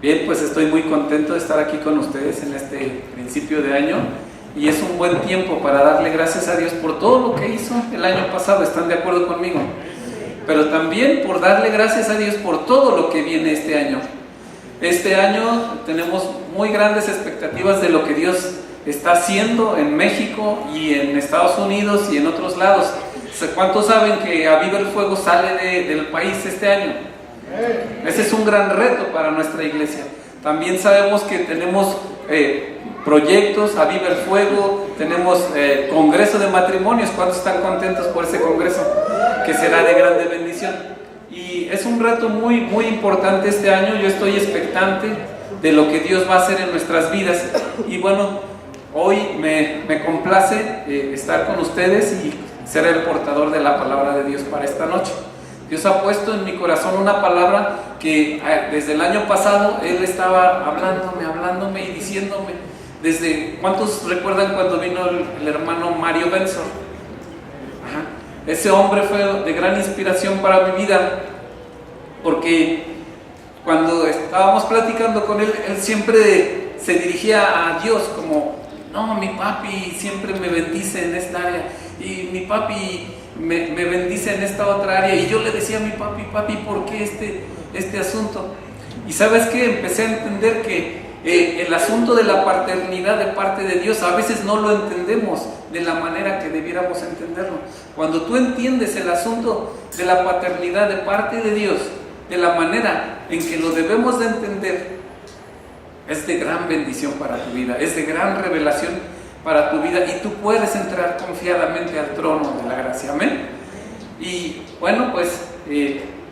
Bien, pues estoy muy contento de estar aquí con ustedes en este principio de año y es un buen tiempo para darle gracias a Dios por todo lo que hizo el año pasado, ¿están de acuerdo conmigo? Pero también por darle gracias a Dios por todo lo que viene este año. Este año tenemos muy grandes expectativas de lo que Dios está haciendo en México y en Estados Unidos y en otros lados. ¿Cuántos saben que Aviva el Fuego sale del país este año? Ese es un gran reto para nuestra iglesia. También sabemos que tenemos proyectos, Aviva el Fuego, tenemos congreso de matrimonios. ¿Cuántos están contentos por ese congreso? Que será de grande bendición. Y es un reto muy, muy importante este año. Yo estoy expectante de lo que Dios va a hacer en nuestras vidas. Y bueno, hoy me complace estar con ustedes y ser el portador de la palabra de Dios para esta noche. Dios ha puesto en mi corazón una palabra que desde el año pasado Él estaba hablándome y diciéndome. ¿Cuántos recuerdan cuando vino el hermano Mario Benson? Ese hombre fue de gran inspiración para mi vida, porque cuando estábamos platicando con él, él siempre se dirigía a Dios como: no, mi papi siempre me bendice en esta área, y mi papi me bendice en esta otra área. Y yo le decía a mi papi, ¿por qué este asunto? Y ¿sabes qué? Empecé a entender que el asunto de la paternidad de parte de Dios a veces no lo entendemos de la manera que debiéramos entenderlo. Cuando tú entiendes el asunto de la paternidad de parte de Dios de la manera en que lo debemos de entender, es de gran bendición para tu vida, es de gran revelación para tu vida, y tú puedes entrar confiadamente al trono de la gracia. Amén. Y bueno, pues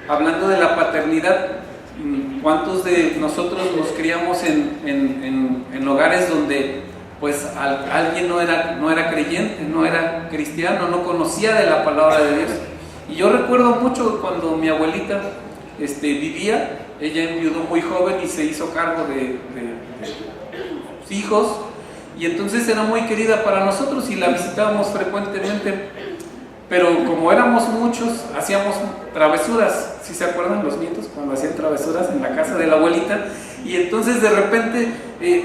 hablando de la paternidad, ¿cuántos de nosotros nos criamos en hogares donde pues alguien no era creyente, no era cristiano, no conocía de la palabra de Dios? Y yo recuerdo mucho cuando mi abuelita vivía. Ella enviudó muy joven y se hizo cargo de sus hijos, y entonces era muy querida para nosotros y la visitábamos frecuentemente. Pero como éramos muchos, hacíamos travesuras. ¿Sí se acuerdan los nietos cuando hacían travesuras en la casa de la abuelita? Y entonces de repente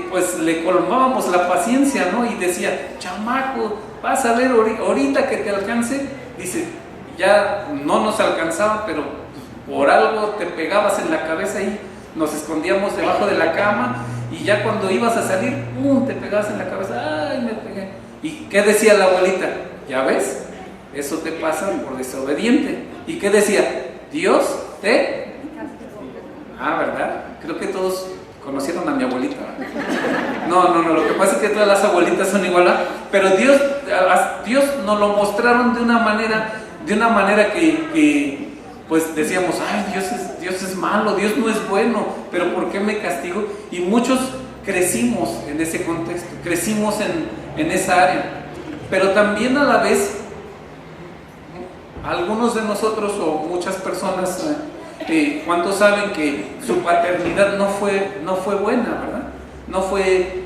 pues le colmábamos la paciencia, ¿no? Y decía: chamaco, vas a ver ahorita que te alcance. Dice, ya no nos alcanzaba, pero por algo te pegabas en la cabeza y nos escondíamos debajo de la cama, y ya cuando ibas a salir, ¡pum!, te pegabas en la cabeza. ¡Ay, me pegué! ¿Y qué decía la abuelita? ¿Ya ves? Eso te pasa por desobediente. ¿Y qué decía? Dios te... ¿verdad? Creo que todos conocieron a mi abuelita. No, lo que pasa es que todas las abuelitas son igual, pero Dios nos lo mostraron de una manera que pues decíamos: ay, Dios es malo, Dios no es bueno, pero ¿por qué me castigo? Y muchos crecimos en ese contexto, crecimos en esa área. Pero también a la vez, algunos de nosotros o muchas personas, ¿cuántos saben que su paternidad no fue buena, verdad? No fue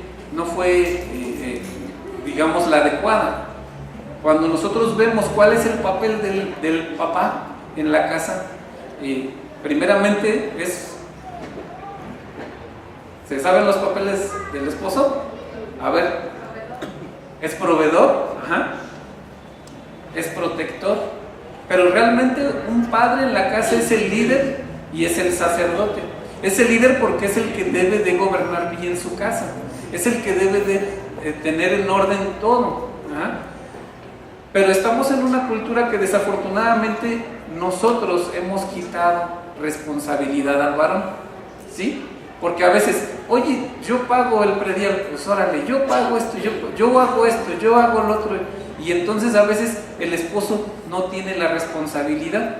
digamos, la adecuada. Cuando nosotros vemos cuál es el papel del papá en la casa, primeramente ¿se saben los papeles del esposo? A ver, es proveedor, es protector, pero realmente un padre en la casa es el líder y es el sacerdote. Es el líder porque es el que debe de gobernar bien su casa, es el que debe de tener en orden todo. Pero estamos en una cultura que desafortunadamente nosotros hemos quitado responsabilidad al varón, ¿sí? Porque a veces, oye, yo pago el predial, pues órale, yo pago esto, yo hago esto, yo hago lo otro. Y entonces a veces el esposo no tiene la responsabilidad.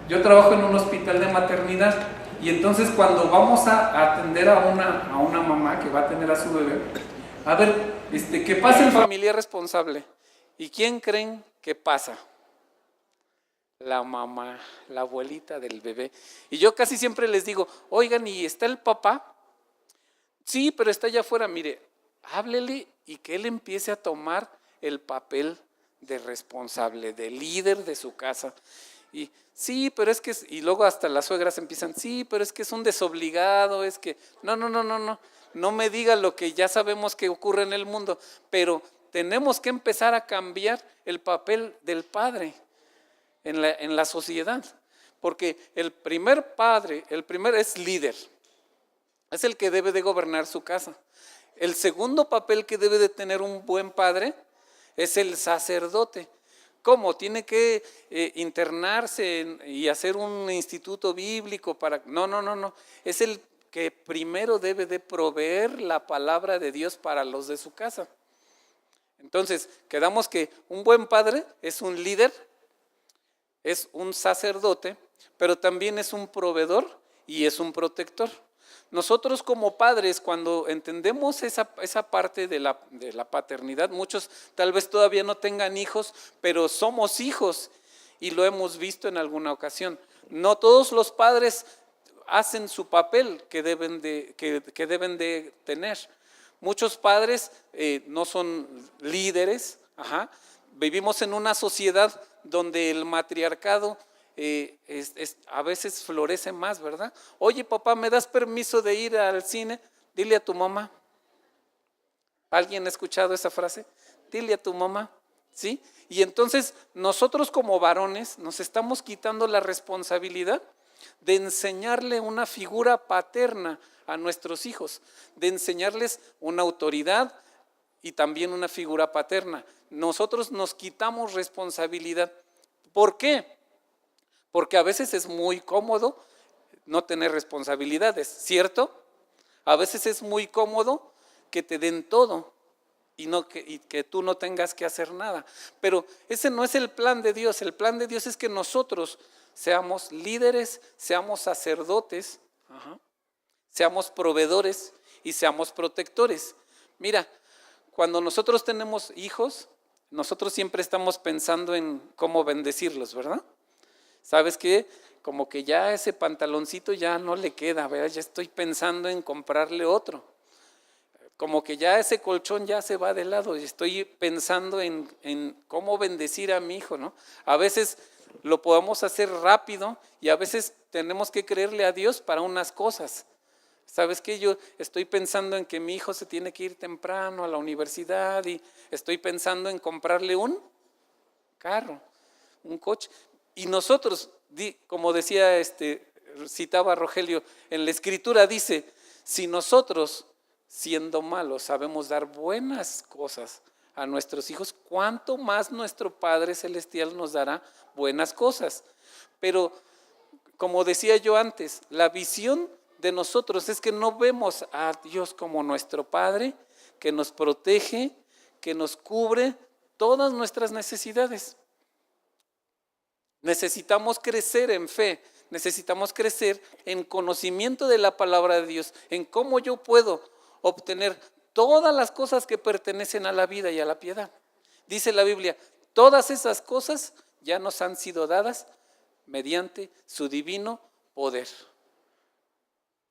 Yo trabajo en un hospital de maternidad, y entonces cuando vamos a atender a una mamá que va a tener a su bebé, a ver, ¿qué pasa el familiar responsable? ¿Y quién creen que pasa? La mamá, la abuelita del bebé. Y yo casi siempre les digo: oigan, ¿y está el papá? Sí, pero está allá afuera. Mire, háblele y que él empiece a tomar el papel de responsable, de líder de su casa. Y sí, pero es que, y luego hasta las suegras empiezan, sí, pero es que es un desobligado, es que, no me diga lo que ya sabemos que ocurre en el mundo, pero tenemos que empezar a cambiar el papel del padre en la sociedad, porque el primer padre, es líder, es el que debe de gobernar su casa. El segundo papel que debe de tener un buen padre es el sacerdote. ¿Cómo? Tiene que internarse y hacer un instituto bíblico para... No. Es el que primero debe de proveer la palabra de Dios para los de su casa. Entonces, quedamos que un buen padre es un líder, es un sacerdote, pero también es un proveedor y es un protector. Nosotros como padres, cuando entendemos esa parte de la paternidad, muchos tal vez todavía no tengan hijos, pero somos hijos y lo hemos visto en alguna ocasión. No todos los padres hacen su papel que deben de tener. Muchos padres no son líderes. Vivimos en una sociedad donde el matriarcado a veces florece más, ¿verdad? Oye, papá, ¿me das permiso de ir al cine? Dile a tu mamá. ¿Alguien ha escuchado esa frase? Dile a tu mamá, ¿sí? Y entonces nosotros como varones nos estamos quitando la responsabilidad de enseñarle una figura paterna a nuestros hijos, de enseñarles una autoridad y también una figura paterna. Nosotros nos quitamos responsabilidad. ¿Por qué? Porque a veces es muy cómodo no tener responsabilidades, ¿cierto? A veces es muy cómodo que te den todo y que tú no tengas que hacer nada. Pero ese no es el plan de Dios. El plan de Dios es que nosotros seamos líderes, seamos sacerdotes, seamos proveedores y seamos protectores. Mira, cuando nosotros tenemos hijos, nosotros siempre estamos pensando en cómo bendecirlos, ¿verdad? ¿Sabes qué? Como que ya ese pantaloncito ya no le queda, ¿verdad? Ya estoy pensando en comprarle otro. Como que ya ese colchón ya se va de lado y estoy pensando en cómo bendecir a mi hijo, ¿no? A veces lo podemos hacer rápido y a veces tenemos que creerle a Dios para unas cosas. ¿Sabes qué? Yo estoy pensando en que mi hijo se tiene que ir temprano a la universidad y estoy pensando en comprarle un carro, un coche. Y nosotros, como decía, citaba Rogelio, en la Escritura dice, si nosotros, siendo malos, sabemos dar buenas cosas a nuestros hijos, ¿cuánto más nuestro Padre Celestial nos dará buenas cosas? Pero, como decía yo antes, la visión de nosotros es que no vemos a Dios como nuestro Padre, que nos protege, que nos cubre todas nuestras necesidades. Necesitamos crecer en fe, necesitamos crecer en conocimiento de la palabra de Dios, en cómo yo puedo obtener todas las cosas que pertenecen a la vida y a la piedad. Dice la Biblia, todas esas cosas ya nos han sido dadas mediante su divino poder.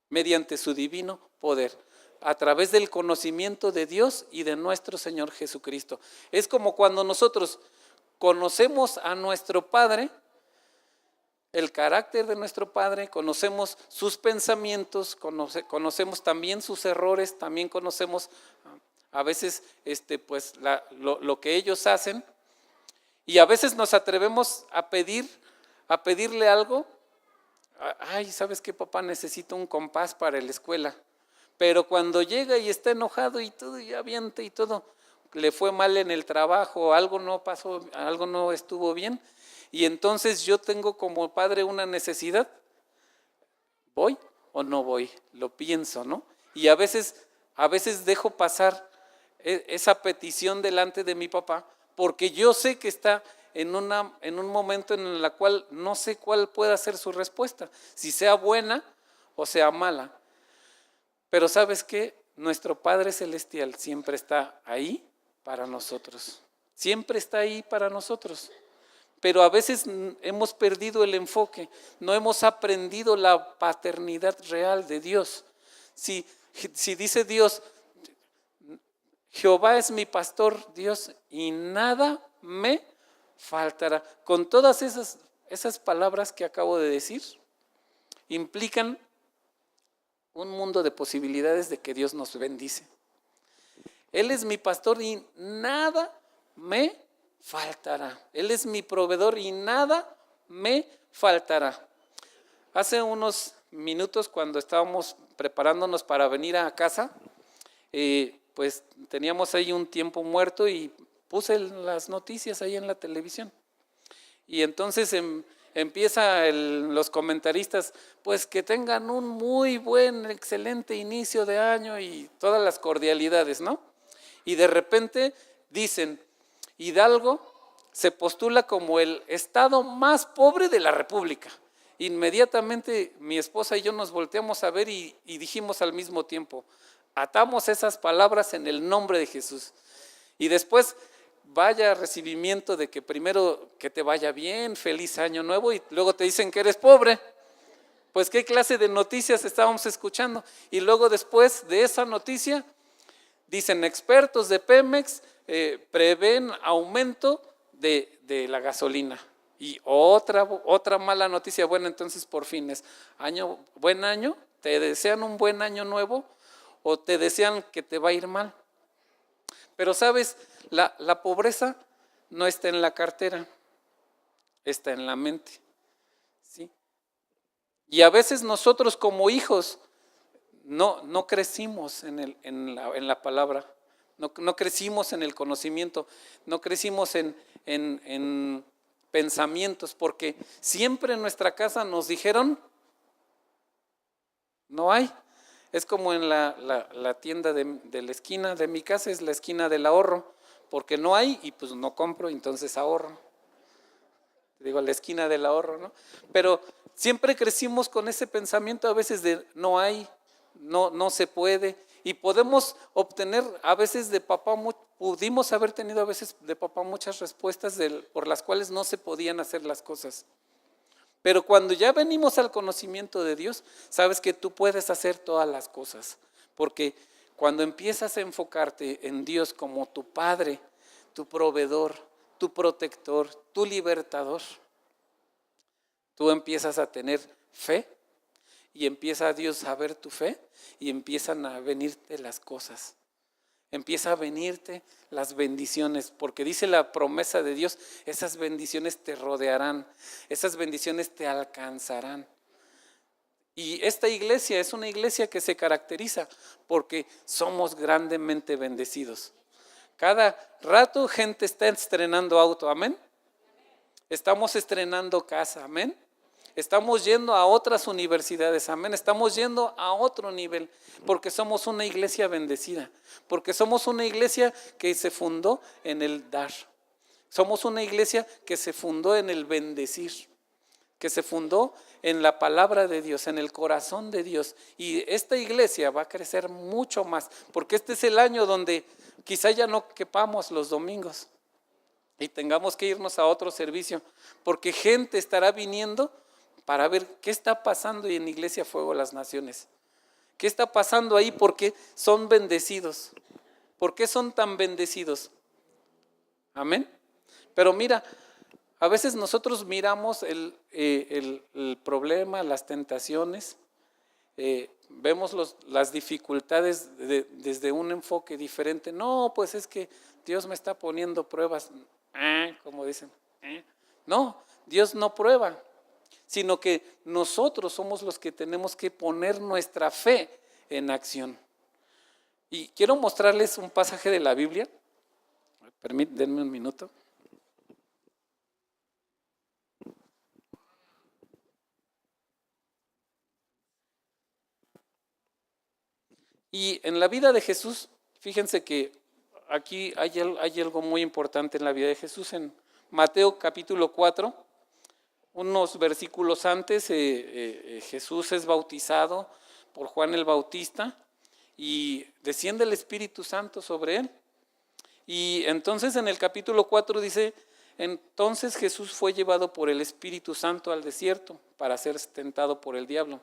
Mediante su divino poder, a través del conocimiento de Dios y de nuestro Señor Jesucristo. Es como cuando nosotros conocemos a nuestro Padre, el carácter de nuestro Padre, conocemos sus pensamientos, conocemos también sus errores, también conocemos a veces pues lo que ellos hacen, y a veces nos atrevemos a pedirle algo. Ay, ¿sabes qué, papá? Necesito un compás para la escuela. Pero cuando llega y está enojado y todo, y avienta y todo, le fue mal en el trabajo, algo no pasó, algo no estuvo bien, y entonces yo tengo como padre una necesidad. ¿Voy o no voy? Lo pienso, ¿no? Y a veces dejo pasar esa petición delante de mi papá, porque yo sé que está en un momento en el cual no sé cuál pueda ser su respuesta, si sea buena o sea mala. Pero ¿sabes qué? Nuestro Padre Celestial siempre está ahí para nosotros, siempre está ahí para nosotros. Pero a veces hemos perdido el enfoque, no hemos aprendido la paternidad real de Dios. Si dice Dios, Jehová es mi pastor, Dios, y nada me faltará. Con todas esas palabras que acabo de decir implican un mundo de posibilidades de que Dios nos bendice. Él es mi pastor y nada me faltará. Él es mi proveedor y nada me faltará. Hace unos minutos, cuando estábamos preparándonos para venir a casa, pues teníamos ahí un tiempo muerto y puse las noticias ahí en la televisión. Y entonces empiezan los comentaristas, pues que tengan un muy buen, excelente inicio de año y todas las cordialidades, ¿no? Y de repente dicen, Hidalgo se postula como el estado más pobre de la República. Inmediatamente mi esposa y yo nos volteamos a ver y dijimos al mismo tiempo, atamos esas palabras en el nombre de Jesús. Y después vaya recibimiento de que primero que te vaya bien, feliz año nuevo, y luego te dicen que eres pobre. Pues qué clase de noticias estábamos escuchando. Y luego después de esa noticia, dicen expertos de Pemex prevén aumento de la gasolina. Y otra mala noticia. Bueno, entonces por fin es buen año, te desean un buen año nuevo o te desean que te va a ir mal. Pero sabes, la pobreza no está en la cartera, está en la mente, ¿sí? Y a veces nosotros como hijos no crecimos en la palabra, no crecimos en el conocimiento, no crecimos en pensamientos, porque siempre en nuestra casa nos dijeron, no hay. Es como en la tienda de la esquina de mi casa, es la esquina del ahorro, porque no hay y pues no compro, entonces ahorro. Digo, la esquina del ahorro, ¿no? Pero siempre crecimos con ese pensamiento a veces de no hay, no se puede, y podemos obtener a veces de papá, pudimos haber tenido a veces de papá muchas respuestas por las cuales no se podían hacer las cosas. Pero cuando ya venimos al conocimiento de Dios, sabes que tú puedes hacer todas las cosas, porque cuando empiezas a enfocarte en Dios como tu Padre, tu proveedor, tu protector, tu libertador, tú empiezas a tener fe y empieza Dios a ver tu fe y empiezan a venirte las cosas. Empieza a venirte las bendiciones, porque dice la promesa de Dios, esas bendiciones te rodearán, esas bendiciones te alcanzarán. Y esta iglesia es una iglesia que se caracteriza porque somos grandemente bendecidos. Cada rato gente está estrenando auto, amén. Estamos estrenando casa, amén. Estamos yendo a otras universidades, amén. Estamos yendo a otro nivel, porque somos una iglesia bendecida, porque somos una iglesia que se fundó en el dar. Somos una iglesia que se fundó en el bendecir, que se fundó en la palabra de Dios, en el corazón de Dios. Y esta iglesia va a crecer mucho más, porque este es el año donde quizá ya no quepamos los domingos y tengamos que irnos a otro servicio, porque gente estará viniendo para ver qué está pasando en Iglesia Fuego Las Naciones. ¿Qué está pasando ahí? ¿Por qué son bendecidos? ¿Por qué son tan bendecidos? Amén. Pero mira, a veces nosotros miramos el problema, las tentaciones, vemos las dificultades desde un enfoque diferente. No, pues es que Dios me está poniendo pruebas, como dicen. No, Dios no prueba, sino que nosotros somos los que tenemos que poner nuestra fe en acción. Y quiero mostrarles un pasaje de la Biblia. Denme un minuto. Y en la vida de Jesús, fíjense que aquí hay algo muy importante en la vida de Jesús. En Mateo capítulo 4, unos versículos antes, Jesús es bautizado por Juan el Bautista y desciende el Espíritu Santo sobre él. Y entonces en el capítulo 4 dice, entonces Jesús fue llevado por el Espíritu Santo al desierto para ser tentado por el diablo.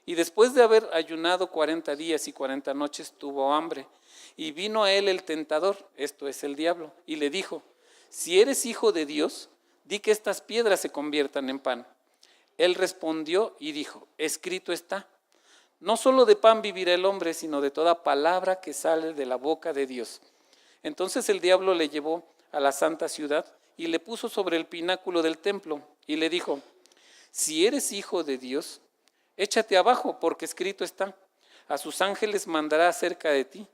Y después de haber ayunado 40 días y 40 noches tuvo hambre. Y vino a él el tentador, esto es el diablo, y le dijo, si eres hijo de Dios, di que estas piedras se conviertan en pan. Él respondió y dijo, escrito está, no solo de pan vivirá el hombre, sino de toda palabra que sale de la boca de Dios. Entonces el diablo le llevó a la santa ciudad y le puso sobre el pináculo del templo y le dijo, si eres hijo de Dios, échate abajo, porque escrito está, a sus ángeles mandará acerca de ti,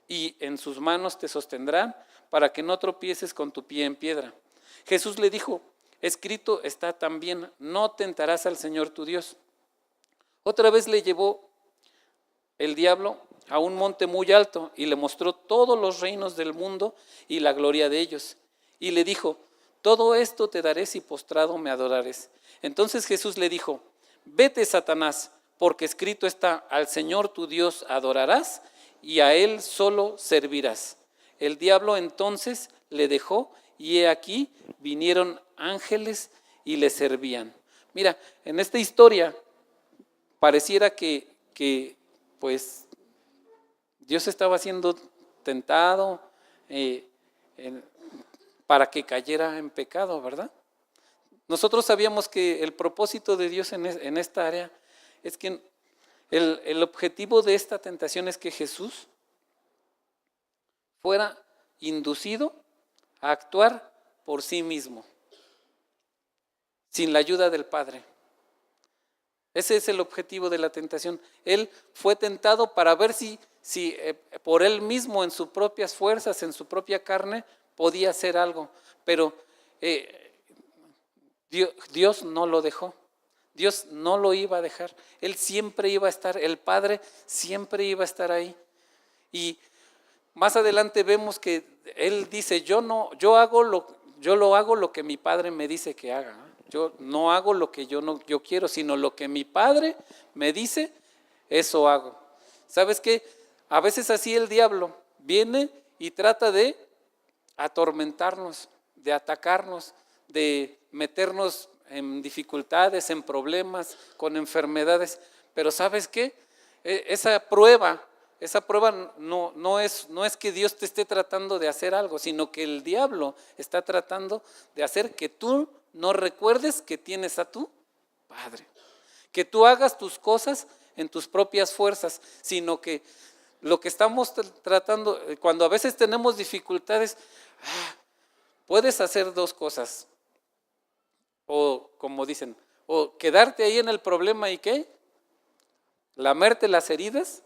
y en sus manos te sostendrán, para que no tropieces con tu pie en piedra. Jesús le dijo, escrito está también, no tentarás al Señor tu Dios. Otra vez le llevó el diablo a un monte muy alto y le mostró todos los reinos del mundo y la gloria de ellos. Y le dijo, todo esto te daré si postrado me adorares. Entonces Jesús le dijo, vete, Satanás, porque escrito está, al Señor tu Dios adorarás y a Él solo servirás. El diablo entonces le dejó y he aquí vinieron ángeles y le servían. Mira, en esta historia pareciera que pues Dios estaba siendo tentado para que cayera en pecado, ¿verdad? Nosotros sabíamos que el propósito de Dios en esta área es que el objetivo de esta tentación es que Jesús fuera inducido a actuar por sí mismo, sin la ayuda del Padre. Ese es el objetivo de la tentación. Él fue tentado para ver si por él mismo, en sus propias fuerzas, en su propia carne, podía hacer algo. Pero Dios no lo dejó. Dios no lo iba a dejar. Él siempre iba a estar, el Padre siempre iba a estar ahí. Y más adelante vemos que Él dice, yo lo hago lo que mi Padre me dice que haga. Yo no hago lo que yo quiero, sino lo que mi Padre me dice, eso hago. ¿Sabes qué? A veces así el diablo viene y trata de atormentarnos, de atacarnos, de meternos en dificultades, en problemas, con enfermedades. Pero ¿sabes qué? Esa prueba no es que Dios te esté tratando de hacer algo, sino que el diablo está tratando de hacer que tú no recuerdes que tienes a tu Padre, que tú hagas tus cosas en tus propias fuerzas, sino que lo que estamos tratando, cuando a veces tenemos dificultades, puedes hacer dos cosas, o como dicen, o quedarte ahí en el problema y ¿qué? Lamerte las heridas,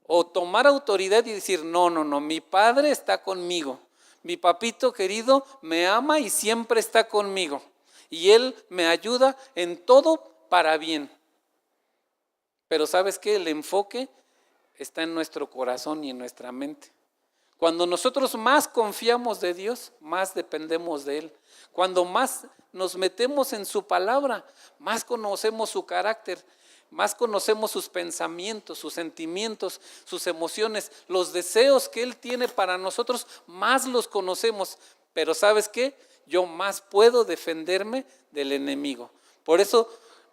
o tomar autoridad y decir, no, mi Padre está conmigo, mi papito querido me ama y siempre está conmigo, y Él me ayuda en todo para bien. Pero ¿sabes qué? El enfoque está en nuestro corazón y en nuestra mente. Cuando nosotros más confiamos de Dios, más dependemos de Él. Cuando más nos metemos en su palabra, más conocemos su carácter, más conocemos sus pensamientos, sus sentimientos, sus emociones, los deseos que Él tiene para nosotros, más los conocemos. Pero ¿sabes qué? Yo más puedo defenderme del enemigo. Por eso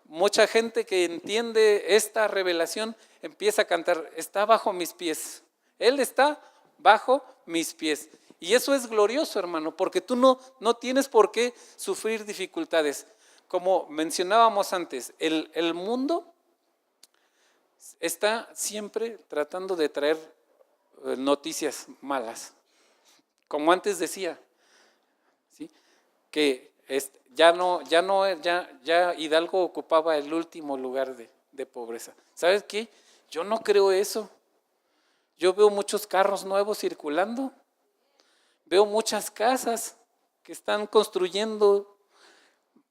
mucha gente que entiende esta revelación empieza a cantar, está bajo mis pies. Él está bajo mis pies. Y eso es glorioso, hermano, porque tú no tienes por qué sufrir dificultades. Como mencionábamos antes, el mundo está siempre tratando de traer noticias malas. Como antes decía, ¿sí? Que ya Hidalgo ocupaba el último lugar de pobreza. ¿Sabes qué? Yo no creo eso. Yo veo muchos carros nuevos circulando, veo muchas casas que están construyendo.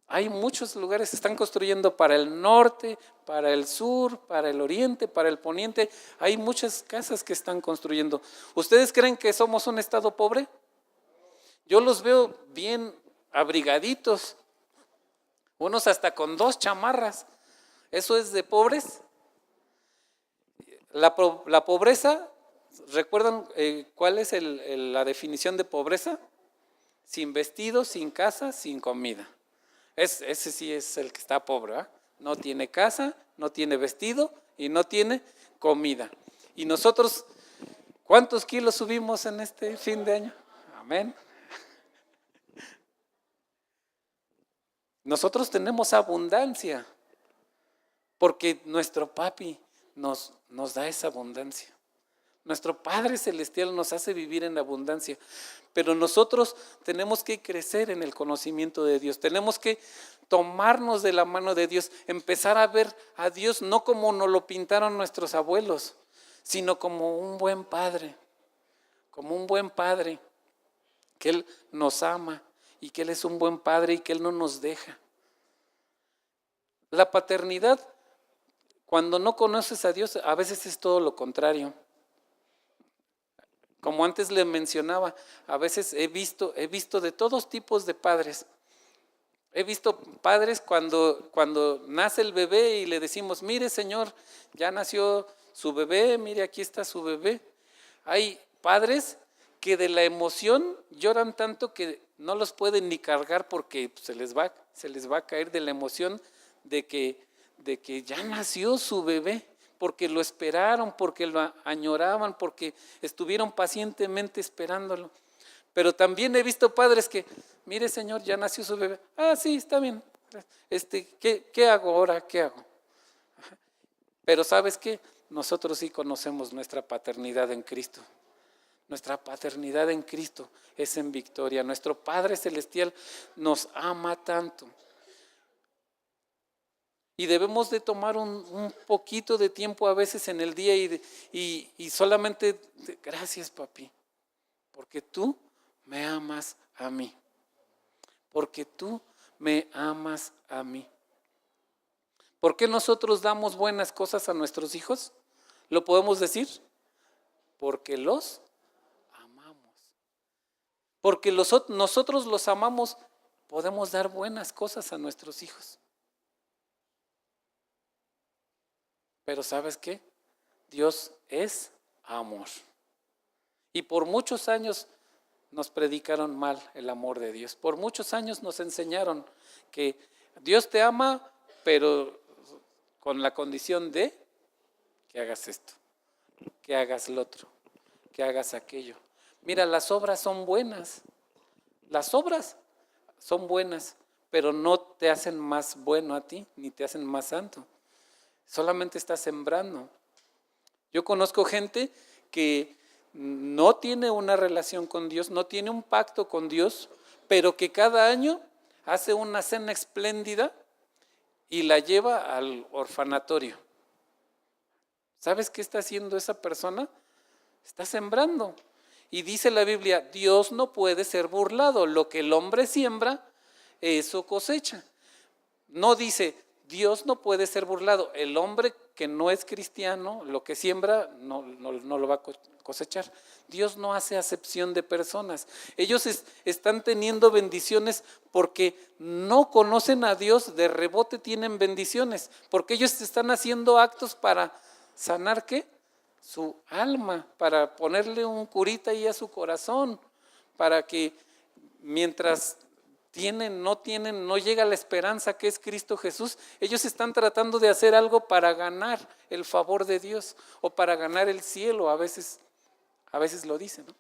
Hay muchos lugares que están construyendo para el norte, para el sur, para el oriente, para el poniente. Hay muchas casas que están construyendo. ¿Ustedes creen que somos un estado pobre? Yo los veo bien abrigaditos, unos hasta con 2 chamarras. ¿Eso es de pobres? La pobreza, ¿recuerdan cuál es la definición de pobreza? Sin vestido, sin casa, sin comida. Ese sí es el que está pobre, ¿verdad? No tiene casa, no tiene vestido y no tiene comida. Y nosotros, ¿cuántos kilos subimos en este fin de año? Amén. Nosotros tenemos abundancia porque nuestro papi nos da esa abundancia. Nuestro Padre Celestial nos hace vivir en abundancia, pero nosotros tenemos que crecer en el conocimiento de Dios, tenemos que tomarnos de la mano de Dios, empezar a ver a Dios no como nos lo pintaron nuestros abuelos, sino como un buen Padre, que Él nos ama y que Él es un buen Padre y que Él no nos deja. La paternidad, cuando no conoces a Dios, a veces es todo lo contrario. Como antes le mencionaba, a veces he visto de todos tipos de padres. He visto padres cuando nace el bebé y le decimos, mire señor, ya nació su bebé, mire aquí está su bebé. Hay padres que de la emoción lloran tanto que no los pueden ni cargar porque se les va a caer de la emoción de que ya nació su bebé, porque lo esperaron, porque lo añoraban, porque estuvieron pacientemente esperándolo. Pero también he visto padres que, mire señor, ya nació su bebé. Ah, sí, está bien. ¿Qué hago ahora? ¿Qué hago? Pero ¿sabes qué? Nosotros sí conocemos nuestra paternidad en Cristo. Nuestra paternidad en Cristo es en victoria. Nuestro Padre Celestial nos ama tanto. Y debemos de tomar un poquito de tiempo a veces en el día y solamente, gracias papi, porque tú me amas a mí. Porque tú me amas a mí. ¿Por qué nosotros damos buenas cosas a nuestros hijos? ¿Lo podemos decir? Porque los amamos. Porque nosotros los amamos, podemos dar buenas cosas a nuestros hijos. Pero ¿sabes qué? Dios es amor. Y por muchos años nos predicaron mal el amor de Dios. Por muchos años nos enseñaron que Dios te ama, pero con la condición de que hagas esto, que hagas lo otro, que hagas aquello. Mira, las obras son buenas. Las obras son buenas, pero no te hacen más bueno a ti, ni te hacen más santo. Solamente estás sembrando. Yo conozco gente que no tiene una relación con Dios, no tiene un pacto con Dios, pero que cada año hace una cena espléndida y la lleva al orfanatorio. ¿Sabes qué está haciendo esa persona? Está sembrando. Y dice la Biblia, Dios no puede ser burlado. Lo que el hombre siembra, eso cosecha. No dice, Dios no puede ser burlado. El hombre que no es cristiano, lo que siembra, no lo va a cosechar. Dios no hace acepción de personas. Ellos están teniendo bendiciones porque no conocen a Dios, de rebote tienen bendiciones, porque ellos están haciendo actos para sanar, ¿qué? Su alma, para ponerle un curita ahí a su corazón, para que mientras no llega la esperanza que es Cristo Jesús, ellos están tratando de hacer algo para ganar el favor de Dios o para ganar el cielo, a veces lo dicen, ¿no?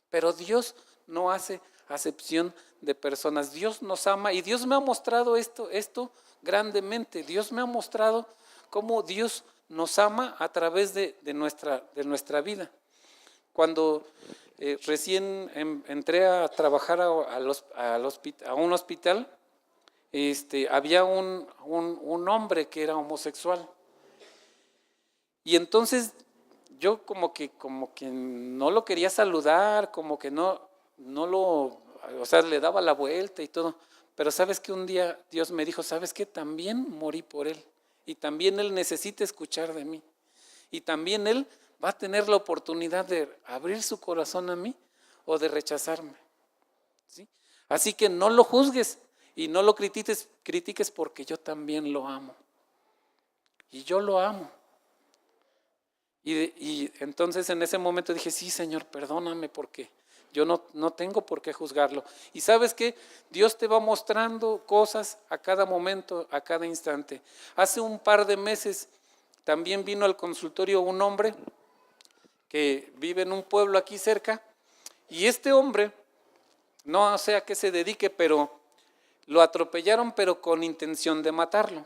Pero Dios no hace acepción de personas. Dios nos ama y Dios me ha mostrado esto grandemente. Dios me ha mostrado cómo Dios nos ama a través de nuestra vida. Cuando recién entré a trabajar a un hospital, había un hombre que era homosexual. Y entonces yo como que no lo quería saludar, como que no o sea, le daba la vuelta y todo. Pero sabes que un día Dios me dijo, ¿sabes qué? También morí por él. Y también él necesita escuchar de mí. Y también él va a tener la oportunidad de abrir su corazón a mí o de rechazarme. ¿Sí? Así que no lo juzgues y no lo critiques porque yo también lo amo. Y yo lo amo. Y entonces en ese momento dije, sí, Señor, perdóname porque yo no tengo por qué juzgarlo. Y ¿sabes qué? Dios te va mostrando cosas a cada momento, a cada instante. Hace un par de meses también vino al consultorio un hombre que vive en un pueblo aquí cerca, y este hombre, no sé a qué se dedique, pero lo atropellaron pero con intención de matarlo,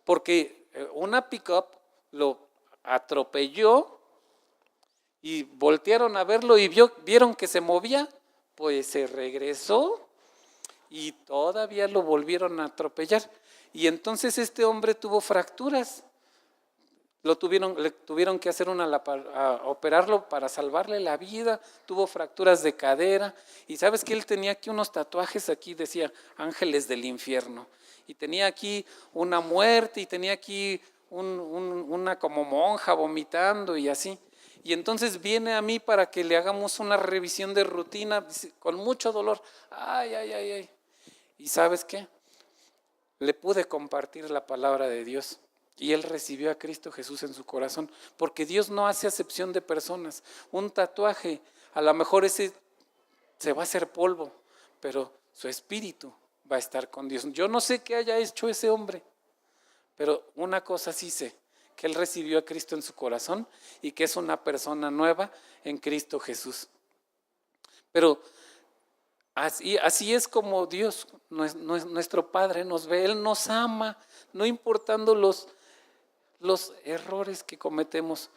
porque una pick-up lo atropelló y voltearon a verlo y vieron que se movía, pues se regresó y todavía lo volvieron a atropellar. Y entonces este hombre tuvo fracturas, le tuvieron que hacer operarlo para salvarle la vida, tuvo fracturas de cadera, y sabes que él tenía aquí unos tatuajes, aquí decía ángeles del infierno, y tenía aquí una muerte, y tenía aquí una como monja vomitando y así. Y entonces viene a mí para que le hagamos una revisión de rutina con mucho dolor. Ay, ay, ay, ay. ¿Y sabes qué? Le pude compartir la palabra de Dios y él recibió a Cristo Jesús en su corazón, porque Dios no hace acepción de personas. Un tatuaje, a lo mejor ese se va a hacer polvo, pero su espíritu va a estar con Dios. Yo no sé qué haya hecho ese hombre, pero una cosa sí sé, que él recibió a Cristo en su corazón y que es una persona nueva en Cristo Jesús. Pero así es como Dios, nuestro Padre, nos ve. Él nos ama, no importando los errores que cometemos.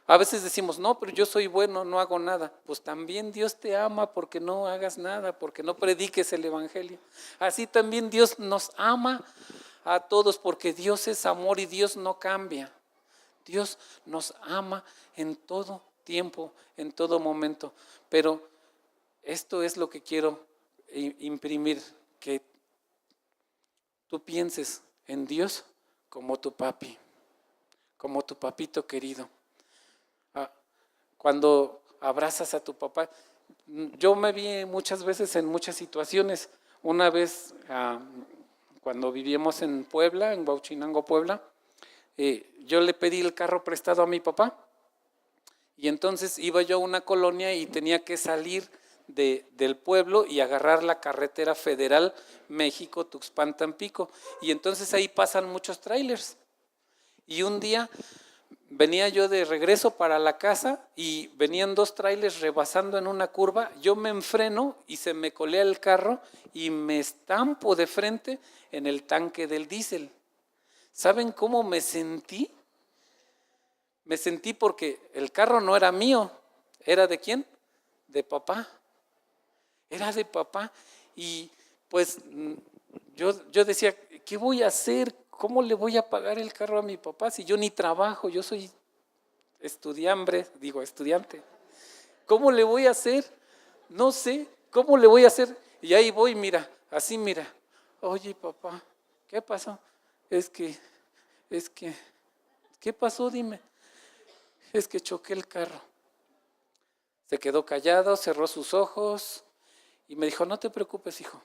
A veces decimos, no, pero yo soy bueno, no hago nada. Pues también Dios te ama porque no hagas nada, porque no prediques el evangelio. Así también Dios nos ama a todos, porque Dios es amor y Dios no cambia. Dios nos ama en todo tiempo, en todo momento. Pero esto es lo que quiero imprimir, que tú pienses en Dios como tu papi, como tu papito querido. Cuando abrazas a tu papá, yo me vi muchas veces en muchas situaciones. Una vez, cuando vivíamos en Puebla, en Huauchinango, Puebla, yo le pedí el carro prestado a mi papá, y entonces iba yo a una colonia y tenía que salir del pueblo y agarrar la carretera federal México-Tuxpan-Tampico, y entonces ahí pasan muchos trailers. Y un día venía yo de regreso para la casa y venían 2 trailers rebasando en una curva. Yo me enfreno y se me colea el carro y me estampo de frente en el tanque del diésel. ¿Saben cómo me sentí? Me sentí porque el carro no era mío. ¿Era de quién? De papá. Era de papá. Y pues yo decía, ¿qué voy a hacer? ¿Cómo le voy a pagar el carro a mi papá si yo ni trabajo? Yo soy estudiante. ¿Cómo le voy a hacer? No sé, ¿cómo le voy a hacer? Y ahí voy, mira, así mira. Oye, papá, ¿qué pasó? Es que, ¿qué pasó? Dime. Es que choqué el carro. Se quedó callado, cerró sus ojos y me dijo, no te preocupes, hijo.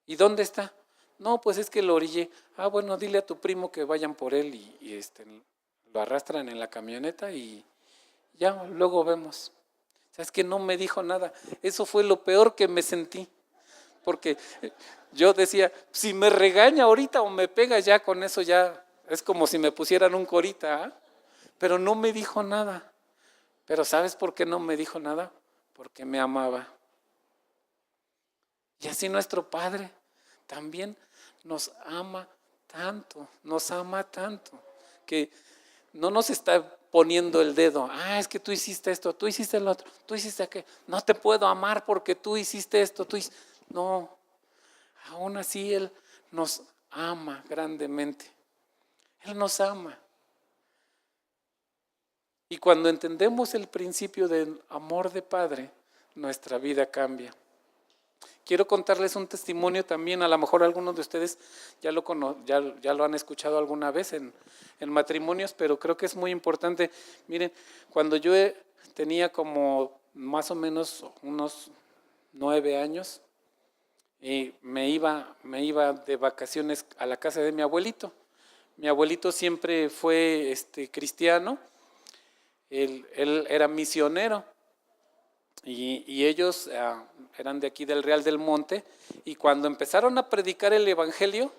¿Y dónde está? No, pues es que lo orillé. Bueno, dile a tu primo que vayan por él y lo arrastran en la camioneta y ya, luego vemos. O sea, es que no me dijo nada. Eso fue lo peor que me sentí. Porque yo decía, si me regaña ahorita o me pega, ya con eso ya es como si me pusieran un corita. Pero no me dijo nada. Pero ¿sabes por qué no me dijo nada? Porque me amaba. Y así nuestro Padre también nos ama tanto, que no nos está poniendo el dedo. Es que tú hiciste esto, tú hiciste lo otro, tú hiciste aquello. No te puedo amar porque tú hiciste esto, No, aún así Él nos ama grandemente. Él nos ama. Y cuando entendemos el principio del amor de Padre, nuestra vida cambia. Quiero contarles un testimonio también, a lo mejor algunos de ustedes ya lo han escuchado alguna vez en matrimonios, pero creo que es muy importante. Miren, cuando yo tenía como más o menos unos 9 años, me iba de vacaciones a la casa de mi abuelito. Mi abuelito siempre fue cristiano, él era misionero. Y ellos eran de aquí del Real del Monte, y cuando empezaron a predicar el evangelio,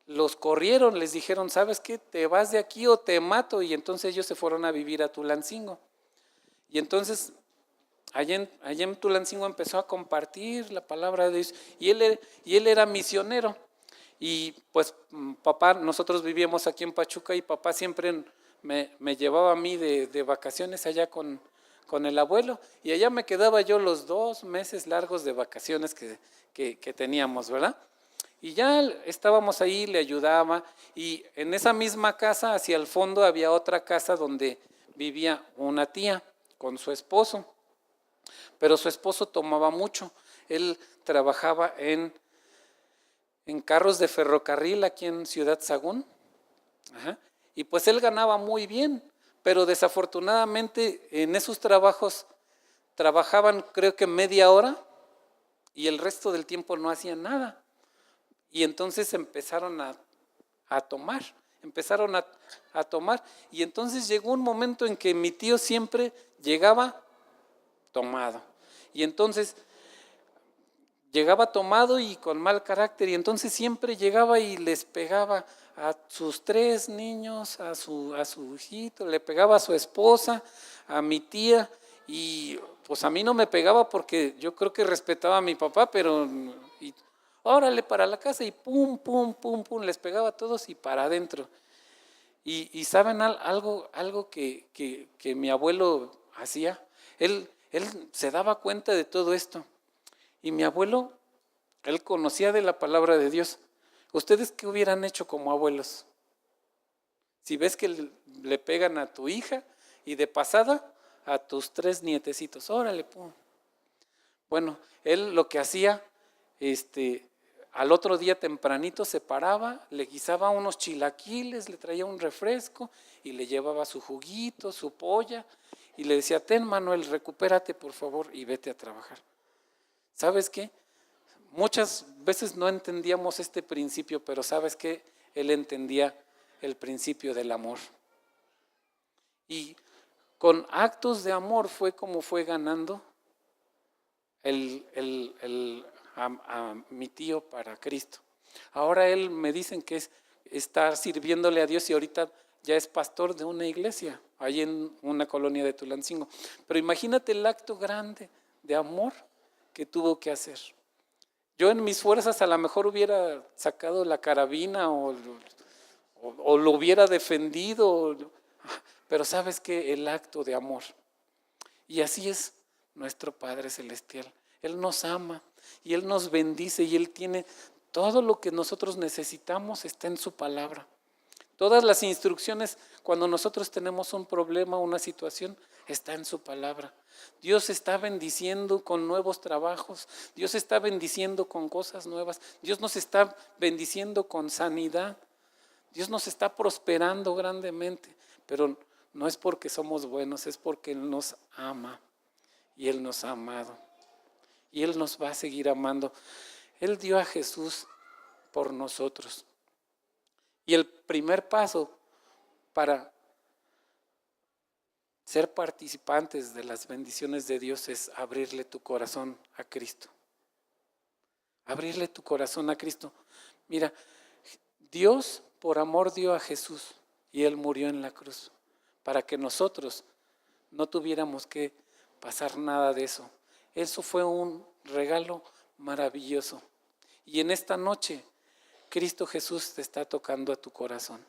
los corrieron, les dijeron, ¿sabes qué? Te vas de aquí o te mato. Y entonces ellos se fueron a vivir a Tulancingo. Y entonces allá en Tulancingo empezó a compartir la palabra de Dios y él era misionero. Y pues papá, nosotros vivíamos aquí en Pachuca y papá siempre me llevaba a mí de vacaciones allá con el abuelo, y allá me quedaba yo los 2 meses largos de vacaciones que teníamos, ¿verdad? Y ya estábamos ahí, le ayudaba, y en esa misma casa, hacia el fondo, había otra casa donde vivía una tía con su esposo, pero su esposo tomaba mucho. Él trabajaba en carros de ferrocarril aquí en Ciudad Sagún. Ajá. Y pues él ganaba muy bien, pero desafortunadamente en esos trabajos trabajaban creo que media hora y el resto del tiempo no hacían nada. Y entonces empezaron a tomar, y entonces llegó un momento en que mi tío siempre llegaba tomado. Y entonces llegaba tomado y con mal carácter, y entonces siempre llegaba y les pegaba a sus 3 niños, a su hijito, le pegaba a su esposa, a mi tía, y pues a mí no me pegaba porque yo creo que respetaba a mi papá, pero órale para la casa, y pum, pum, pum, pum, les pegaba a todos y para adentro. Y ¿saben algo que mi abuelo hacía? Él se daba cuenta de todo esto. Y mi abuelo, él conocía de la palabra de Dios. ¿Ustedes qué hubieran hecho como abuelos? Si ves que le pegan a tu hija y de pasada a tus 3 nietecitos, órale, pum. Bueno, él lo que hacía, al otro día tempranito se paraba, le guisaba unos chilaquiles, le traía un refresco y le llevaba su juguito, su polla, y le decía: ten, Manuel, recupérate por favor y vete a trabajar. ¿Sabes qué? Muchas veces no entendíamos este principio, pero ¿sabes qué? Él entendía el principio del amor. Y con actos de amor fue como fue ganando a mi tío para Cristo. Ahora él me dicen que está sirviéndole a Dios y ahorita ya es pastor de una iglesia, ahí en una colonia de Tulancingo. Pero imagínate el acto grande de amor que tuvo que hacer. Yo en mis fuerzas a lo mejor hubiera sacado la carabina o lo hubiera defendido, pero ¿sabes qué? El acto de amor. Y así es nuestro Padre Celestial. Él nos ama y Él nos bendice y Él tiene todo lo que nosotros necesitamos, está en su palabra. Todas las instrucciones cuando nosotros tenemos un problema, una situación, está en su palabra. Dios está bendiciendo con nuevos trabajos, Dios está bendiciendo con cosas nuevas, Dios nos está bendiciendo con sanidad, Dios nos está prosperando grandemente, pero no es porque somos buenos, es porque Él nos ama y Él nos ha amado y Él nos va a seguir amando. Él dio a Jesús por nosotros. Y el primer paso para ser participantes de las bendiciones de Dios es abrirle tu corazón a Cristo. Abrirle tu corazón a Cristo. Mira, Dios por amor dio a Jesús y Él murió en la cruz para que nosotros no tuviéramos que pasar nada de eso. Eso fue un regalo maravilloso. Y en esta noche Cristo Jesús te está tocando a tu corazón.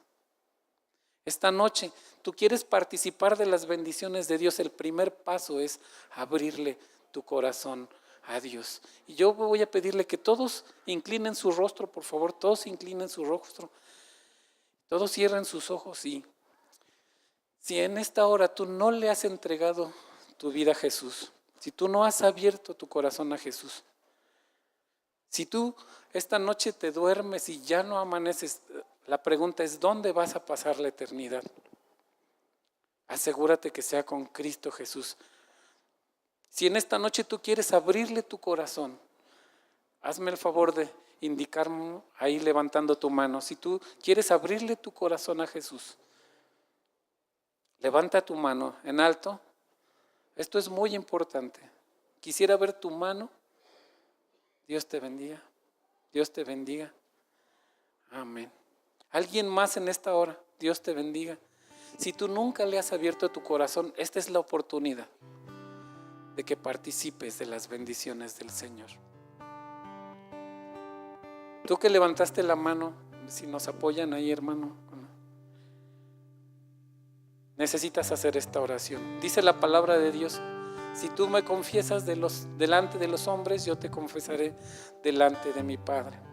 Esta noche tú quieres participar de las bendiciones de Dios. El primer paso es abrirle tu corazón a Dios. Y yo voy a pedirle que todos inclinen su rostro, por favor, todos inclinen su rostro. Todos cierren sus ojos y si en esta hora tú no le has entregado tu vida a Jesús, si tú no has abierto tu corazón a Jesús, si tú esta noche te duermes y ya no amaneces, la pregunta es: ¿dónde vas a pasar la eternidad? Asegúrate que sea con Cristo Jesús. Si en esta noche tú quieres abrirle tu corazón, hazme el favor de indicarme ahí levantando tu mano. Si tú quieres abrirle tu corazón a Jesús, levanta tu mano en alto. Esto es muy importante. Quisiera ver tu mano. Dios te bendiga. Dios te bendiga. Amén. ¿Alguien más en esta hora? Dios te bendiga. Si tú nunca le has abierto tu corazón, esta es la oportunidad. de que participes de las bendiciones del Señor. Tú que levantaste la mano, si nos apoyan ahí, hermano, necesitas hacer esta oración. Dice la palabra de Dios: si tú me confiesas delante de los hombres, yo te confesaré delante de mi Padre.